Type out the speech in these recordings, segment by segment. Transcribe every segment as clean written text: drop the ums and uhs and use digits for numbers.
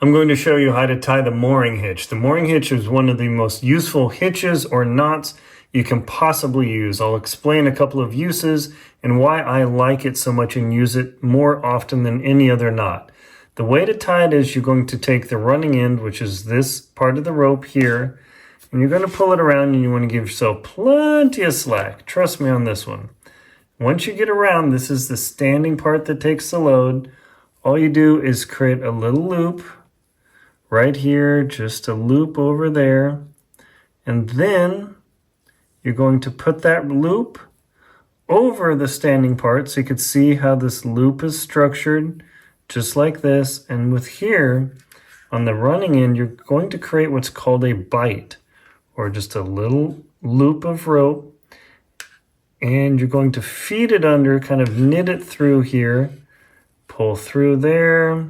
I'm going to show you how to tie the mooring hitch. The mooring hitch is one of the most useful hitches or knots you can possibly use. I'll explain a couple of uses and why I like it so much and use it more often than any other knot. The way to tie it is you're going to take the running end, which is this part of the rope here, and you're going to pull it around and you want to give yourself plenty of slack. Trust me on this one. Once you get around, this is the standing part that takes the load. All you do is create a little loop right here, just a loop over there, and then you're going to put that loop over the standing part so you can see how this loop is structured, just like this. And with here on the running end, you're going to create what's called a bite, or just a little loop of rope, and you're going to feed it under, kind of knit it through here, pull through there,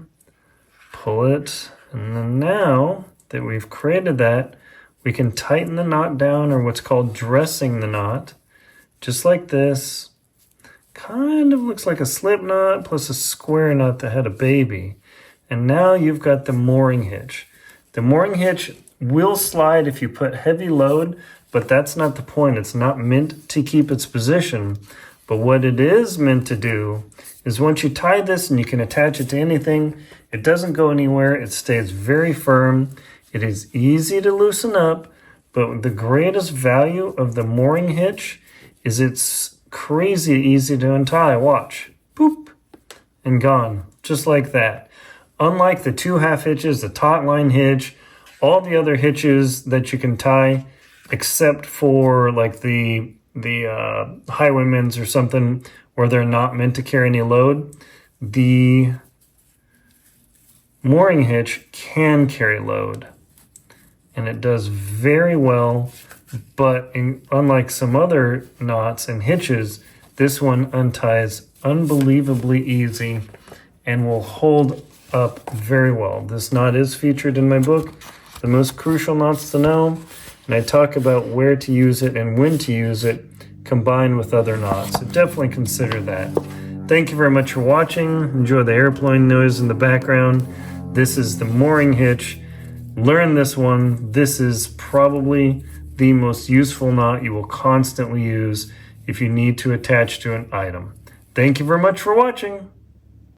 pull it. And then now that we've created that, we can tighten the knot down, or what's called dressing the knot, just like this. Kind of looks like a slip knot plus a square knot that had a baby. And now you've got the mooring hitch. The mooring hitch will slide if you put heavy load, but that's not the point. It's not meant to keep its position. But what it is meant to do is once you tie this, and you can attach it to anything, it doesn't go anywhere. It stays very firm. It is easy to loosen up, but the greatest value of the mooring hitch is it's crazy easy to untie. Watch. Boop. And gone. Just like that. Unlike the two half hitches, the taut line hitch, all the other hitches that you can tie, except for like the highwaymen's or something where they're not meant to carry any load, the mooring hitch can carry load, and it does very well. But unlike some other knots and hitches, this one unties unbelievably easy and will hold up very well. This knot is featured in my book, The Most Crucial Knots to Know, and I talk about where to use it and when to use it combined with other knots. So definitely consider that. Thank you very much for watching. Enjoy the airplane noise in the background. This is the mooring hitch. Learn this one. This is probably the most useful knot you will constantly use if you need to attach to an item. Thank you very much for watching.